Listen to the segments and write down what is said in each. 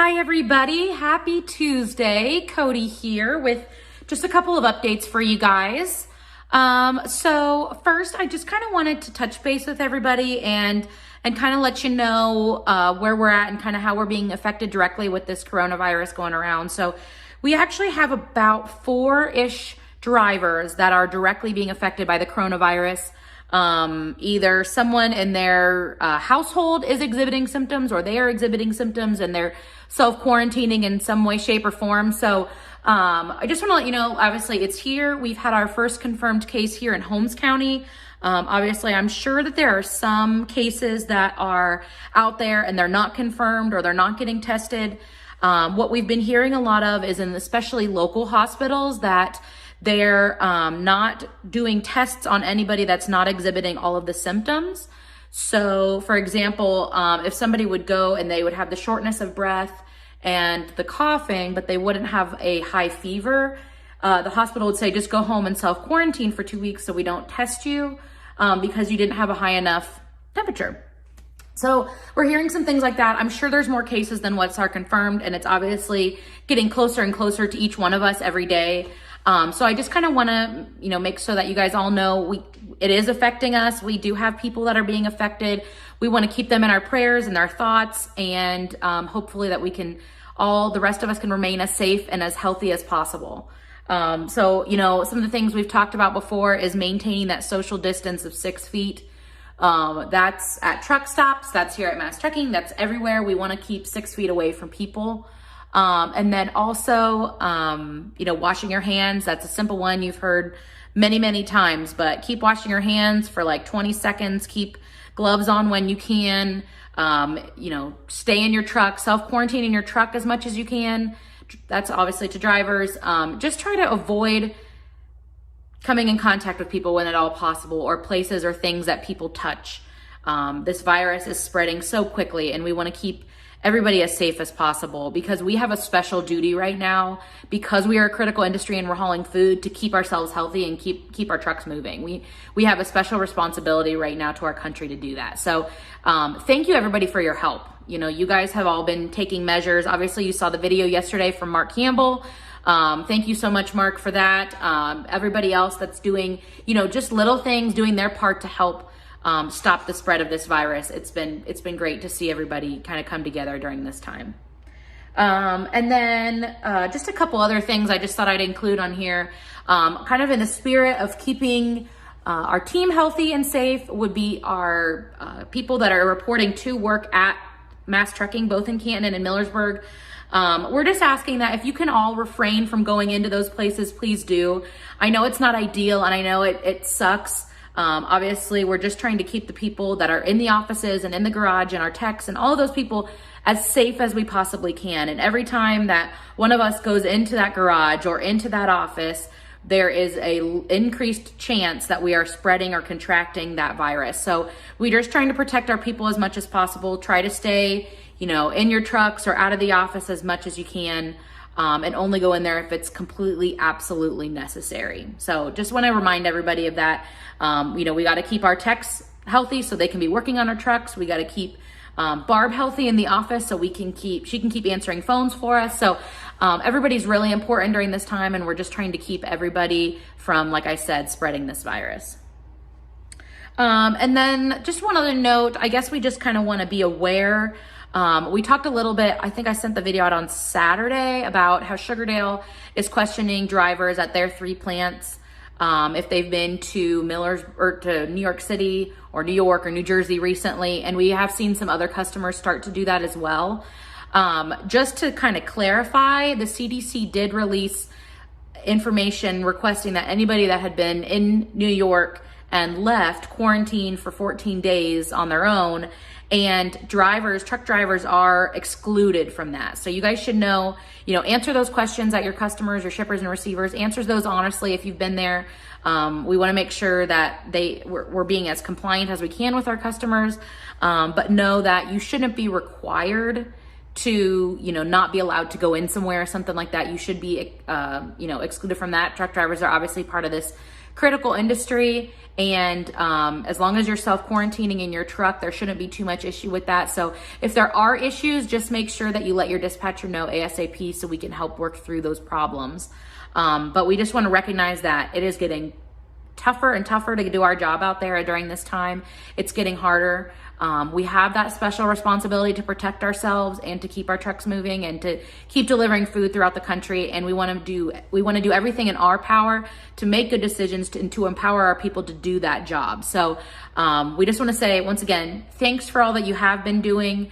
Hi everybody, happy Tuesday. Cody here with just a couple of updates for you guys. So first I just kind of wanted to touch base with everybody and kind of let you know where we're at and kind of how we're being affected directly with this coronavirus going around. So we actually have about 4-ish drivers that are directly being affected by the coronavirus. Either someone in their household is exhibiting symptoms or they are exhibiting symptoms and they're self-quarantining in some way, shape, or form. So I just want to let you know, obviously it's here. We've had our first confirmed case here in Holmes County. Obviously, I'm sure that there are some cases that are out there and they're not confirmed or they're not getting tested. What we've been hearing a lot of is in especially local hospitals that they're not doing tests on anybody that's not exhibiting all of the symptoms. So for example, if somebody would go and they would have the shortness of breath and the coughing, but they wouldn't have a high fever, the hospital would say, just go home and self-quarantine for 2 weeks so we don't test you because you didn't have a high enough temperature. So we're hearing some things like that. I'm sure there's more cases than what's are confirmed, and it's obviously getting closer and closer to each one of us every day. So I just kind of want to, make so that you guys all know it is affecting us. We do have people that are being affected. We want to keep them in our prayers and our thoughts, and hopefully that we can the rest of us can remain as safe and as healthy as possible. So, some of the things we've talked about before is maintaining that social distance of 6 feet. That's at truck stops, that's here at Mass Trucking, that's everywhere. We want to keep 6 feet away from people. And then also, washing your hands. That's a simple one you've heard many, many times, but keep washing your hands for like 20 seconds. Keep gloves on when you can. Stay in your truck, self-quarantine in your truck as much as you can. That's obviously to drivers. Just try to avoid coming in contact with people when at all possible, or places or things that people touch. This virus is spreading so quickly, and we want to keep everybody as safe as possible because we have a special duty right now because we are a critical industry and we're hauling food to keep ourselves healthy and keep our trucks moving. We have a special responsibility right now to our country to do that. So thank you everybody for your help. You guys have all been taking measures. Obviously you saw the video yesterday from Mark Campbell. Thank you so much, Mark, for that. Everybody else that's doing, just little things, doing their part to help stop the spread of this virus. It's been great to see everybody kind of come together during this time. And then just a couple other things I just thought I'd include on here, kind of in the spirit of keeping our team healthy and safe would be our people that are reporting to work at Mass Trucking, both in Canton and Millersburg. We're just asking that if you can all refrain from going into those places, please do. I know it's not ideal and I know it sucks. Obviously, we're just trying to keep the people that are in the offices and in the garage and our techs and all of those people as safe as we possibly can. And every time that one of us goes into that garage or into that office, there is a increased chance that we are spreading or contracting that virus. So we're just trying to protect our people as much as possible. Try to stay, in your trucks or out of the office as much as you can. And only go in there if it's completely, absolutely necessary. So just want to remind everybody of that. We got to keep our techs healthy so they can be working on our trucks. We got to keep Barb healthy in the office so she can keep answering phones for us. So everybody's really important during this time, and we're just trying to keep everybody from, like I said, spreading this virus. And then just one other note, I guess we just kind of want to be aware. We talked a little bit, I think I sent the video out on Saturday about how Sugardale is questioning drivers at their 3 plants if they've been to to New York City or New York or New Jersey recently, and we have seen some other customers start to do that as well. Just to kind of clarify, the CDC did release information requesting that anybody that had been in New York and left quarantine for 14 days on their own, and truck drivers are excluded from that. So you guys should know, answer those questions that your customers, your shippers and receivers, answers those honestly if you've been there. We want to make sure that we're being as compliant as we can with our customers, but know that you shouldn't be required to, not be allowed to go in somewhere or something like that. You should be, excluded from that. Truck drivers are obviously part of this critical industry. And as long as you're self-quarantining in your truck, there shouldn't be too much issue with that. So if there are issues, just make sure that you let your dispatcher know ASAP so we can help work through those problems. But we just want to recognize that it is getting tougher and tougher to do our job out there during this time. It's getting harder. We have that special responsibility to protect ourselves and to keep our trucks moving and to keep delivering food throughout the country. And we want to do everything in our power to make good decisions and to empower our people to do that job. So we just want to say, once again, thanks for all that you have been doing.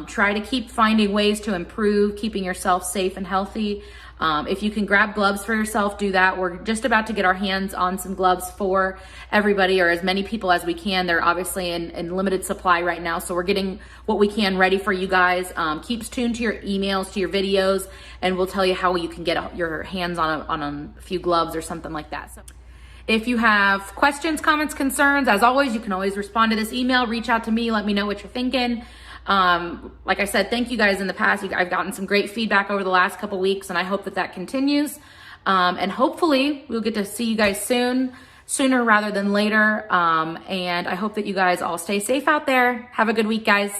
Try to keep finding ways to improve, keeping yourself safe and healthy. If you can grab gloves for yourself, do that. We're just about to get our hands on some gloves for everybody, or as many people as we can. They're obviously in limited supply right now, so we're getting what we can ready for you guys. Keep tuned to your emails, to your videos, and we'll tell you how you can get your hands on a few gloves or something like that. So if you have questions, comments, concerns, as always, you can always respond to this email. Reach out to me. Let me know what you're thinking. Like I said, thank you guys in the past. I've gotten some great feedback over the last couple weeks, and I hope that continues. And hopefully we'll get to see you guys sooner rather than later. And I hope that you guys all stay safe out there. Have a good week, guys.